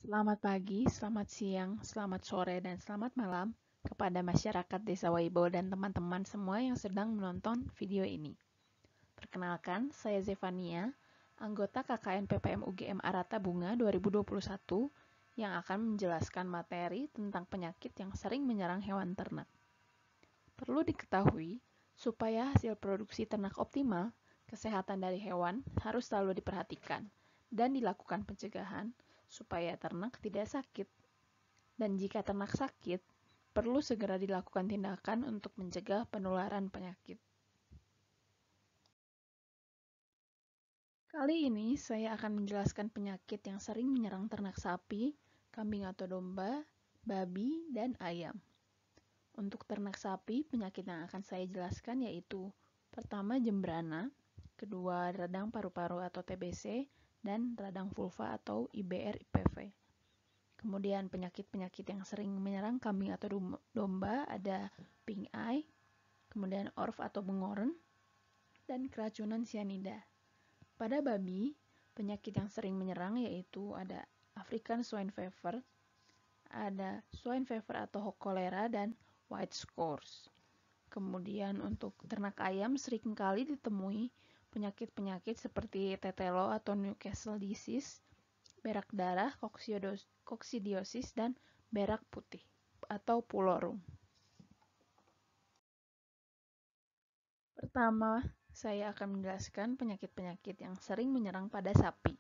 Selamat pagi, selamat siang, selamat sore, dan selamat malam kepada masyarakat Desa Waibo dan teman-teman semua yang sedang menonton video ini. Perkenalkan, saya Zevania, anggota KKN PPM UGM Arata Bunga 2021 yang akan menjelaskan materi tentang penyakit yang sering menyerang hewan ternak. Perlu diketahui, supaya hasil produksi ternak optimal, kesehatan dari hewan harus selalu diperhatikan dan dilakukan pencegahan supaya ternak tidak sakit. Dan jika ternak sakit, perlu segera dilakukan tindakan untuk mencegah penularan penyakit. Kali ini saya akan menjelaskan penyakit yang sering menyerang ternak sapi, kambing atau domba, babi, dan ayam. Untuk ternak sapi, penyakit yang akan saya jelaskan yaitu pertama jembrana, kedua radang paru-paru atau TBC, dan radang vulva atau IBR-IPV. Kemudian penyakit-penyakit yang sering menyerang kambing atau domba ada pink eye, kemudian orf atau bengoren, dan keracunan cyanida. Pada babi, penyakit yang sering menyerang yaitu ada African swine fever, ada swine fever atau kolera, dan white scores. Kemudian untuk ternak ayam seringkali ditemui penyakit-penyakit seperti tetelo atau Newcastle disease, berak darah, koksidiosis, dan berak putih atau pulorum. Pertama, saya akan menjelaskan penyakit-penyakit yang sering menyerang pada sapi.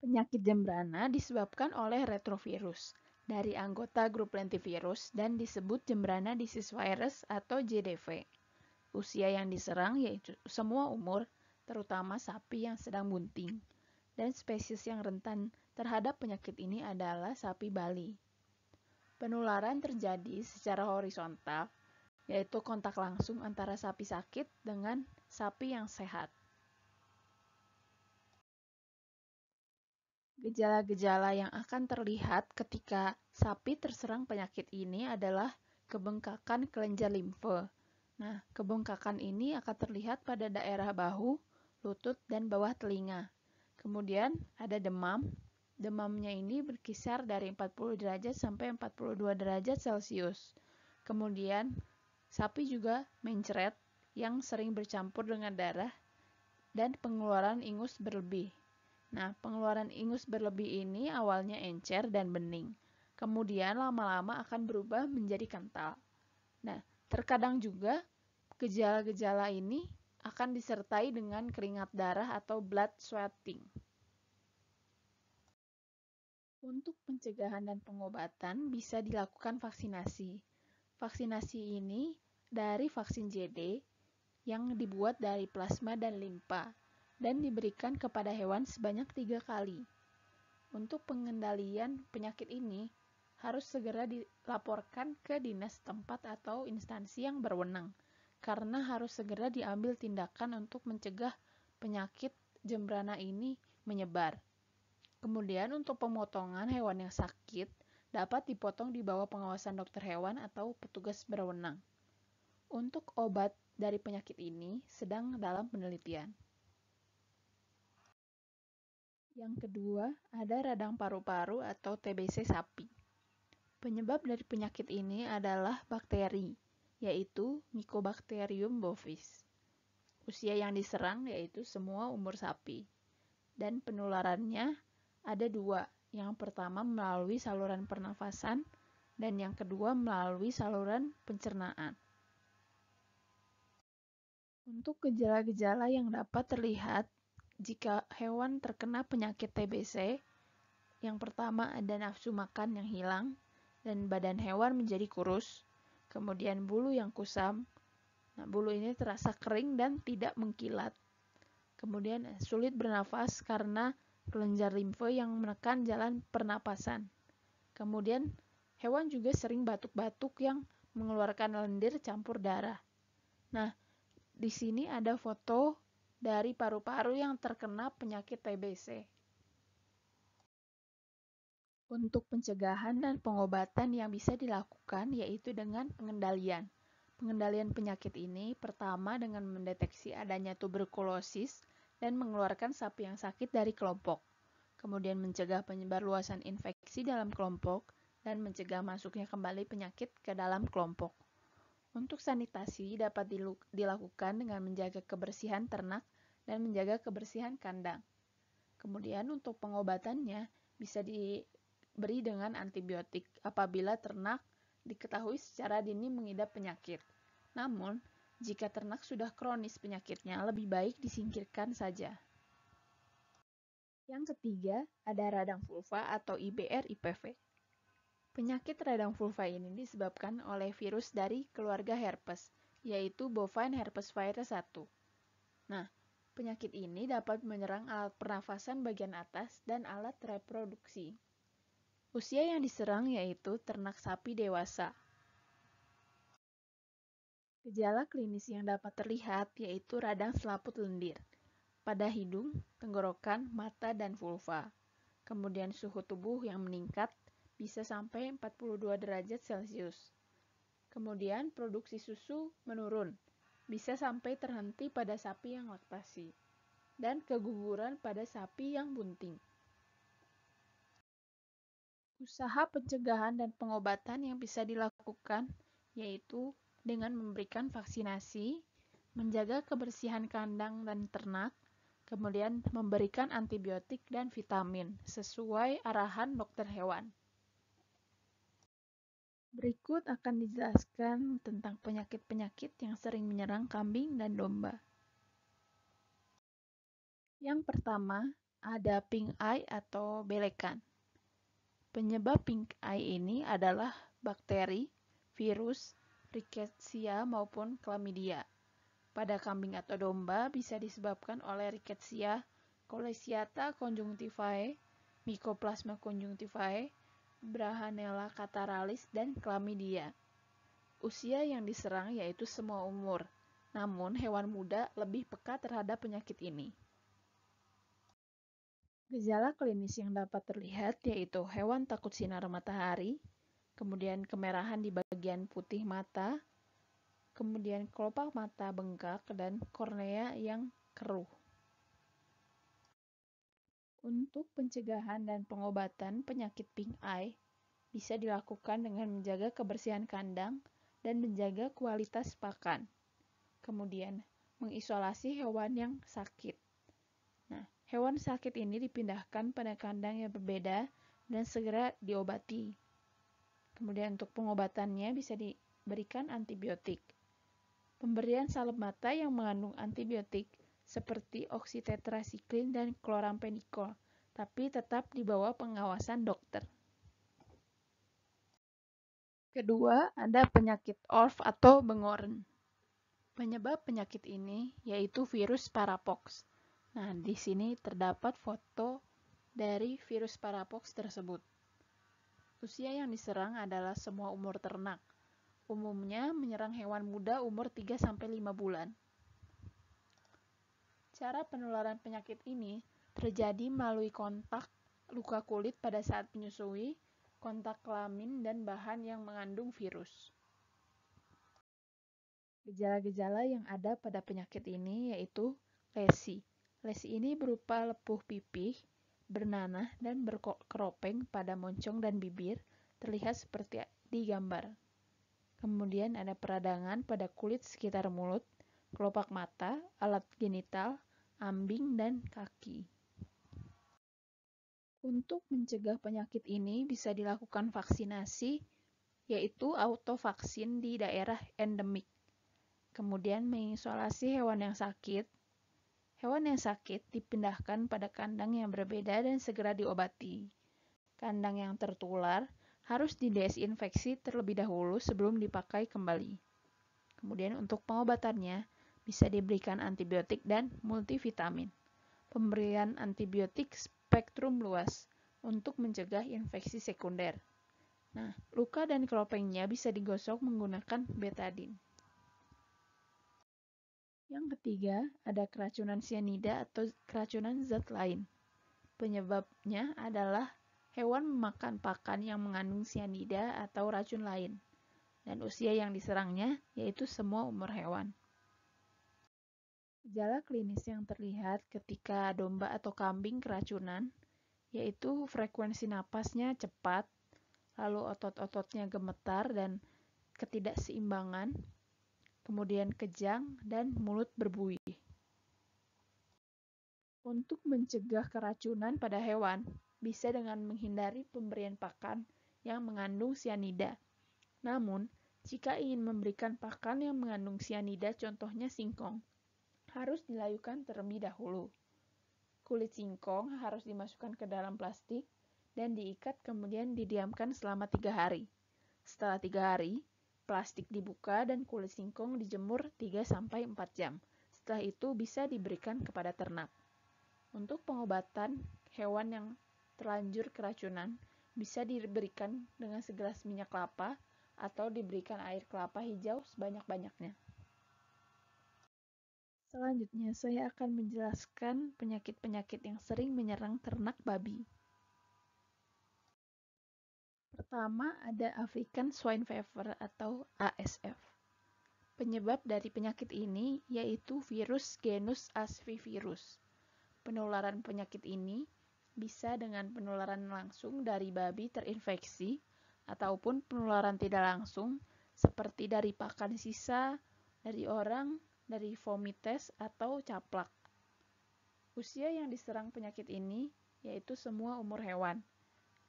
Penyakit jembrana disebabkan oleh retrovirus dari anggota grup lentivirus dan disebut jembrana disease virus atau JDV. Usia yang diserang yaitu semua umur, terutama sapi yang sedang bunting. Dan spesies yang rentan terhadap penyakit ini adalah sapi Bali. Penularan terjadi secara horizontal, yaitu kontak langsung antara sapi sakit dengan sapi yang sehat. Gejala-gejala yang akan terlihat ketika sapi terserang penyakit ini adalah kebengkakan kelenjar limfe. Nah, kebengkakan ini akan terlihat pada daerah bahu, lutut, dan bawah telinga. Kemudian ada demam. Demamnya ini berkisar dari 40 derajat sampai 42 derajat Celcius. Kemudian, sapi juga mencret yang sering bercampur dengan darah dan pengeluaran ingus berlebih. Nah, pengeluaran ingus berlebih ini awalnya encer dan bening. Kemudian lama-lama akan berubah menjadi kental. Nah, terkadang juga gejala-gejala ini akan disertai dengan keringat darah atau blood sweating. Untuk pencegahan dan pengobatan bisa dilakukan vaksinasi. Vaksinasi ini dari vaksin JD yang dibuat dari plasma dan limpa dan diberikan kepada hewan sebanyak 3 kali. Untuk pengendalian penyakit ini harus segera dilaporkan ke dinas tempat atau instansi yang berwenang, karena harus segera diambil tindakan untuk mencegah penyakit jembrana ini menyebar. Kemudian untuk pemotongan hewan yang sakit dapat dipotong di bawah pengawasan dokter hewan atau petugas berwenang. Untuk obat dari penyakit ini sedang dalam penelitian. Yang kedua, ada radang paru-paru atau TBC sapi. Penyebab dari penyakit ini adalah bakteri, yaitu Mycobacterium bovis. Usia yang diserang yaitu semua umur sapi. Dan penularannya ada dua. Yang pertama melalui saluran pernafasan, dan yang kedua melalui saluran pencernaan. Untuk gejala-gejala yang dapat terlihat jika hewan terkena penyakit TBC, yang pertama ada nafsu makan yang hilang, dan badan hewan menjadi kurus, kemudian bulu yang kusam. Nah, bulu ini terasa kering dan tidak mengkilat. Kemudian sulit bernafas karena kelenjar limfe yang menekan jalan pernapasan. Kemudian hewan juga sering batuk-batuk yang mengeluarkan lendir campur darah. Nah, di sini ada foto dari paru-paru yang terkena penyakit TBC. Untuk pencegahan dan pengobatan yang bisa dilakukan yaitu dengan pengendalian. Pengendalian penyakit ini pertama dengan mendeteksi adanya tuberkulosis dan mengeluarkan sapi yang sakit dari kelompok. Kemudian mencegah penyebar luasan infeksi dalam kelompok dan mencegah masuknya kembali penyakit ke dalam kelompok. Untuk sanitasi dapat dilakukan dengan menjaga kebersihan ternak dan menjaga kebersihan kandang. Kemudian untuk pengobatannya bisa diberi dengan antibiotik apabila ternak diketahui secara dini mengidap penyakit. Namun, jika ternak sudah kronis penyakitnya, lebih baik disingkirkan saja. Yang ketiga, ada radang vulva atau IBR-IPV. Penyakit radang vulva ini disebabkan oleh virus dari keluarga herpes, yaitu bovine herpes virus 1. Nah, penyakit ini dapat menyerang alat pernafasan bagian atas dan alat reproduksi. Usia yang diserang yaitu ternak sapi dewasa. Gejala klinis yang dapat terlihat yaitu radang selaput lendir pada hidung, tenggorokan, mata, dan vulva. Kemudian suhu tubuh yang meningkat bisa sampai 42 derajat Celcius. Kemudian produksi susu menurun, bisa sampai terhenti pada sapi yang laktasi, dan keguguran pada sapi yang bunting. Usaha pencegahan dan pengobatan yang bisa dilakukan yaitu dengan memberikan vaksinasi, menjaga kebersihan kandang dan ternak, kemudian memberikan antibiotik dan vitamin sesuai arahan dokter hewan. Berikut akan dijelaskan tentang penyakit-penyakit yang sering menyerang kambing dan domba. Yang pertama, ada pink eye atau belekan. Penyebab pink eye ini adalah bakteri, virus, rickettsia maupun chlamydia. Pada kambing atau domba bisa disebabkan oleh rickettsia, Coleziata conjunctivae, Mycoplasma conjunctivae, Brahanella cataralis, dan chlamydia. Usia yang diserang yaitu semua umur, namun hewan muda lebih peka terhadap penyakit ini. Gejala klinis yang dapat terlihat yaitu hewan takut sinar matahari, kemudian kemerahan di bagian putih mata, kemudian kelopak mata bengkak, dan kornea yang keruh. Untuk pencegahan dan pengobatan penyakit pink eye bisa dilakukan dengan menjaga kebersihan kandang dan menjaga kualitas pakan. Kemudian, mengisolasi hewan yang sakit. Nah, hewan sakit ini dipindahkan pada kandang yang berbeda dan segera diobati. Kemudian untuk pengobatannya bisa diberikan antibiotik. Pemberian salep mata yang mengandung antibiotik seperti oksitetrasiklin dan klorampenikol, tapi tetap di bawah pengawasan dokter. Kedua, ada penyakit ORF atau bengoren. Penyebab penyakit ini yaitu virus parapox. Nah, di sini terdapat foto dari virus parapox tersebut. Usia yang diserang adalah semua umur ternak. Umumnya menyerang hewan muda umur 3-5 bulan. Cara penularan penyakit ini terjadi melalui kontak luka kulit pada saat menyusui, kontak kelamin, dan bahan yang mengandung virus. Gejala-gejala yang ada pada penyakit ini yaitu lesi. Lesi ini berupa lepuh pipih, bernanah, dan berkeropeng pada moncong dan bibir, terlihat seperti di gambar. Kemudian ada peradangan pada kulit sekitar mulut, kelopak mata, alat genital, ambing, dan kaki. Untuk mencegah penyakit ini bisa dilakukan vaksinasi, yaitu autovaksin di daerah endemik. Kemudian mengisolasi hewan yang sakit. Hewan yang sakit dipindahkan pada kandang yang berbeda dan segera diobati. Kandang yang tertular harus didesinfeksi terlebih dahulu sebelum dipakai kembali. Kemudian untuk pengobatannya bisa diberikan antibiotik dan multivitamin. Pemberian antibiotik spektrum luas untuk mencegah infeksi sekunder. Nah, luka dan keropengnya bisa digosok menggunakan betadine. Yang ketiga, ada keracunan sianida atau keracunan zat lain. Penyebabnya adalah hewan memakan pakan yang mengandung sianida atau racun lain. Dan usia yang diserangnya yaitu semua umur hewan. Gejala klinis yang terlihat ketika domba atau kambing keracunan, yaitu frekuensi napasnya cepat, lalu otot-ototnya gemetar dan ketidakseimbangan, kemudian kejang dan mulut berbuih. Untuk mencegah keracunan pada hewan, bisa dengan menghindari pemberian pakan yang mengandung sianida. Namun, jika ingin memberikan pakan yang mengandung sianida, contohnya singkong, harus dilayukan terlebih dahulu. Kulit singkong harus dimasukkan ke dalam plastik dan diikat kemudian didiamkan selama 3 hari. Setelah 3 hari, plastik dibuka dan kulit singkong dijemur 3-4 jam. Setelah itu bisa diberikan kepada ternak. Untuk pengobatan hewan yang terlanjur keracunan, bisa diberikan dengan segelas minyak kelapa atau diberikan air kelapa hijau sebanyak-banyaknya. Selanjutnya, saya akan menjelaskan penyakit-penyakit yang sering menyerang ternak babi. Pertama, ada African Swine Fever atau ASF. Penyebab dari penyakit ini yaitu virus genus Asfivirus. Penularan penyakit ini bisa dengan penularan langsung dari babi terinfeksi ataupun penularan tidak langsung seperti dari pakan sisa, dari orang, dari vomites atau caplak. Usia yang diserang penyakit ini yaitu semua umur hewan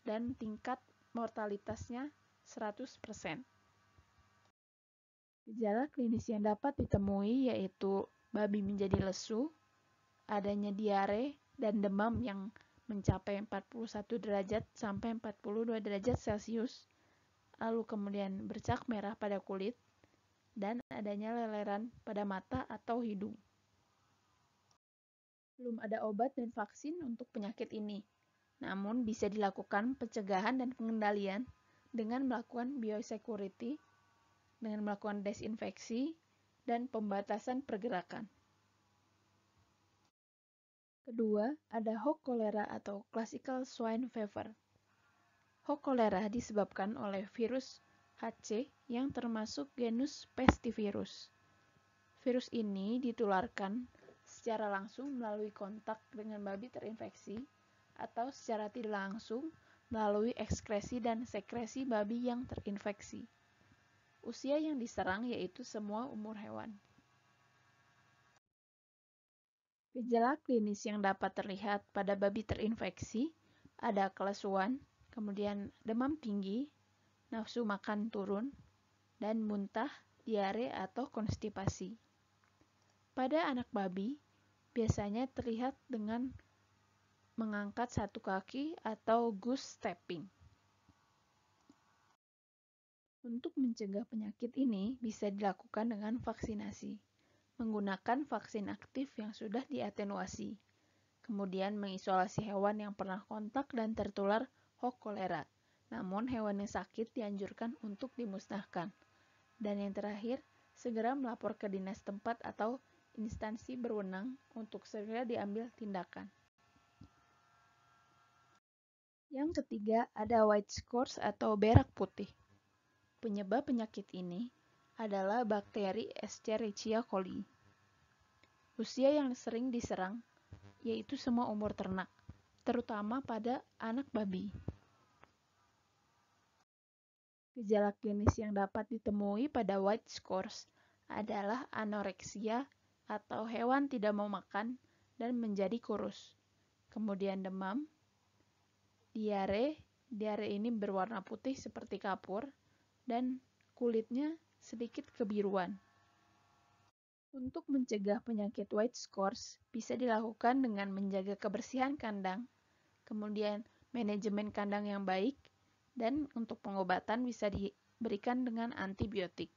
dan tingkat mortalitasnya 100%. Gejala klinis yang dapat ditemui yaitu babi menjadi lesu, adanya diare dan demam yang mencapai 41 derajat sampai 42 derajat Celcius, lalu kemudian bercak merah pada kulit, dan adanya leleran pada mata atau hidung. Belum ada obat dan vaksin untuk penyakit ini, namun bisa dilakukan pencegahan dan pengendalian dengan melakukan biosecurity, dengan melakukan desinfeksi, dan pembatasan pergerakan. Kedua, ada Hock cholera atau Classical Swine Fever. Hock cholera disebabkan oleh virus HC yang termasuk genus Pestivirus. Virus ini ditularkan secara langsung melalui kontak dengan babi terinfeksi atau secara tidak langsung melalui ekskresi dan sekresi babi yang terinfeksi. Usia yang diserang yaitu semua umur hewan. Gejala klinis yang dapat terlihat pada babi terinfeksi ada kelesuan, kemudian demam tinggi, nafsu makan turun, dan muntah, diare atau konstipasi. Pada anak babi, biasanya terlihat dengan mengangkat satu kaki atau goose stepping. Untuk mencegah penyakit ini bisa dilakukan dengan vaksinasi, menggunakan vaksin aktif yang sudah diatenuasi, kemudian mengisolasi hewan yang pernah kontak dan tertular Hock cholera. Namun hewan yang sakit dianjurkan untuk dimusnahkan. Dan yang terakhir, segera melapor ke dinas tempat atau instansi berwenang untuk segera diambil tindakan. Yang ketiga, ada white scores atau berak putih. Penyebab penyakit ini adalah bakteri Escherichia coli. Usia yang sering diserang yaitu semua umur ternak, terutama pada anak babi. Gejala klinis yang dapat ditemui pada white scores adalah anoreksia atau hewan tidak mau makan dan menjadi kurus. Kemudian demam, diare ini berwarna putih seperti kapur, dan kulitnya sedikit kebiruan. Untuk mencegah penyakit white scores, bisa dilakukan dengan menjaga kebersihan kandang, kemudian manajemen kandang yang baik, dan untuk pengobatan bisa diberikan dengan antibiotik.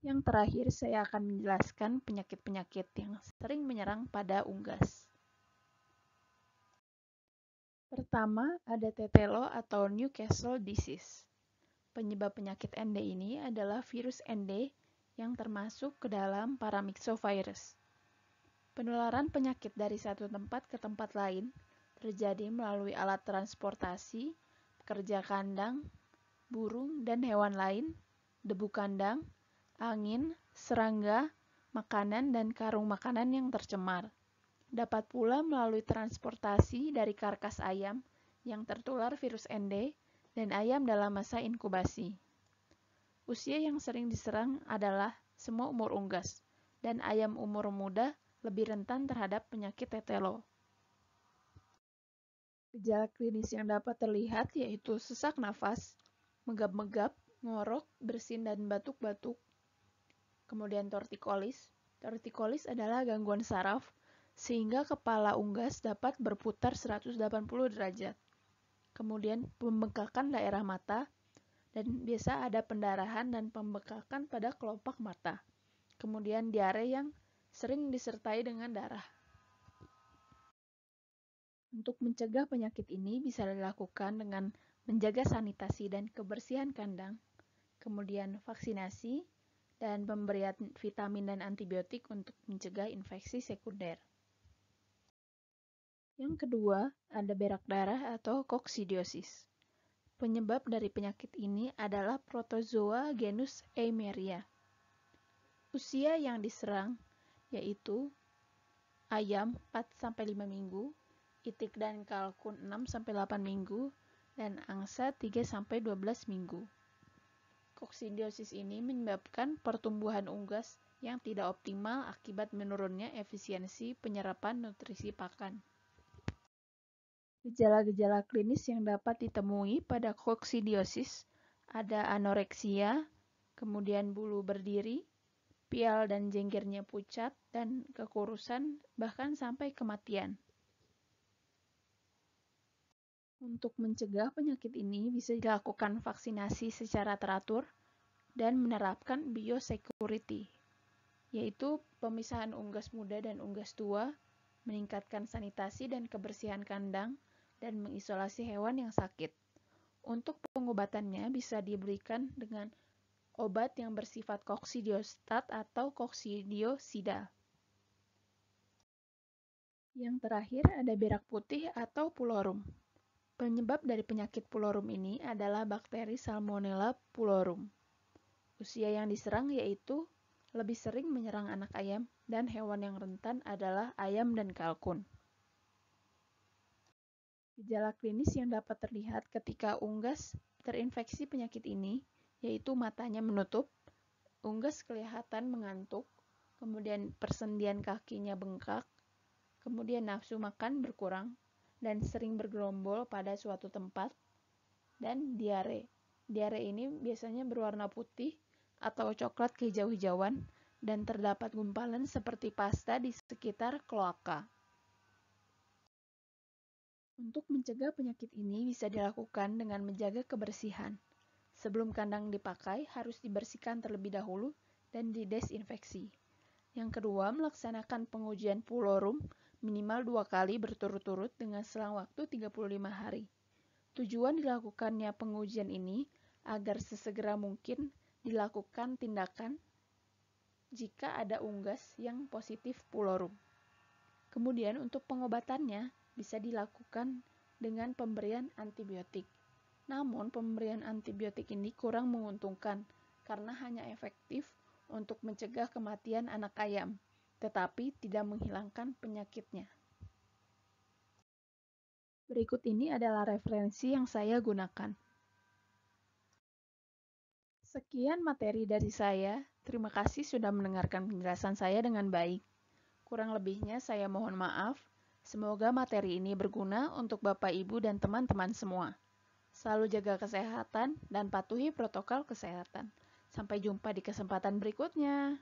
Yang terakhir, saya akan menjelaskan penyakit-penyakit yang sering menyerang pada unggas. Pertama, ada tetelo atau Newcastle disease. Penyebab penyakit ND ini adalah virus ND yang termasuk ke dalam paramyxovirus. Penularan penyakit dari satu tempat ke tempat lain terjadi melalui alat transportasi, pekerja kandang, burung dan hewan lain, debu kandang, angin, serangga, makanan, dan karung makanan yang tercemar. Dapat pula melalui transportasi dari karkas ayam yang tertular virus ND dan ayam dalam masa inkubasi. Usia yang sering diserang adalah semua umur unggas, dan ayam umur muda lebih rentan terhadap penyakit tetelo. Gejala klinis yang dapat terlihat yaitu sesak nafas, megap-megap, ngorok, bersin, dan batuk-batuk. Kemudian tortikolis. Tortikolis adalah gangguan saraf, sehingga kepala unggas dapat berputar 180 derajat. Kemudian pembengkakan daerah mata, dan biasa ada pendarahan dan pembengkakan pada kelopak mata. Kemudian diare yang sering disertai dengan darah. Untuk mencegah penyakit ini bisa dilakukan dengan menjaga sanitasi dan kebersihan kandang, kemudian vaksinasi, dan pemberian vitamin dan antibiotik untuk mencegah infeksi sekunder. Yang kedua, ada berak darah atau koksidiosis. Penyebab dari penyakit ini adalah protozoa genus Eimeria. Usia yang diserang yaitu ayam 4-5 minggu, itik dan kalkun 6-8 minggu, dan angsa 3-12 minggu. Koksidiosis ini menyebabkan pertumbuhan unggas yang tidak optimal akibat menurunnya efisiensi penyerapan nutrisi pakan. Gejala-gejala klinis yang dapat ditemui pada koksidiosis ada anoreksia, kemudian bulu berdiri, pial dan jenggernya pucat, dan kekurusan, bahkan sampai kematian. Untuk mencegah penyakit ini bisa dilakukan vaksinasi secara teratur dan menerapkan biosecurity, yaitu pemisahan unggas muda dan unggas tua, meningkatkan sanitasi dan kebersihan kandang, dan mengisolasi hewan yang sakit. Untuk pengobatannya bisa diberikan dengan obat yang bersifat koksidiostat atau koksidiosida. Yang terakhir ada berak putih atau pulorum. Penyebab dari penyakit pulorum ini adalah bakteri Salmonella pulorum. Usia yang diserang yaitu lebih sering menyerang anak ayam, dan hewan yang rentan adalah ayam dan kalkun. Gejala klinis yang dapat terlihat ketika unggas terinfeksi penyakit ini yaitu matanya menutup, unggas kelihatan mengantuk, kemudian persendian kakinya bengkak, kemudian nafsu makan berkurang, dan sering bergerombol pada suatu tempat, dan diare. Diare ini biasanya berwarna putih atau coklat kehijau-hijauan dan terdapat gumpalan seperti pasta di sekitar kloaka. Untuk mencegah penyakit ini bisa dilakukan dengan menjaga kebersihan. Sebelum kandang dipakai, harus dibersihkan terlebih dahulu dan didesinfeksi. Yang kedua, melaksanakan pengujian pulorum minimal 2 kali berturut-turut dengan selang waktu 35 hari. Tujuan dilakukannya pengujian ini agar sesegera mungkin dilakukan tindakan jika ada unggas yang positif pulorum. Kemudian untuk pengobatannya bisa dilakukan dengan pemberian antibiotik. Namun pemberian antibiotik ini kurang menguntungkan karena hanya efektif untuk mencegah kematian anak ayam, tetapi tidak menghilangkan penyakitnya. Berikut ini adalah referensi yang saya gunakan. Sekian materi dari saya. Terima kasih sudah mendengarkan penjelasan saya dengan baik. Kurang lebihnya saya mohon maaf. Semoga materi ini berguna untuk Bapak, Ibu, dan teman-teman semua. Selalu jaga kesehatan dan patuhi protokol kesehatan. Sampai jumpa di kesempatan berikutnya.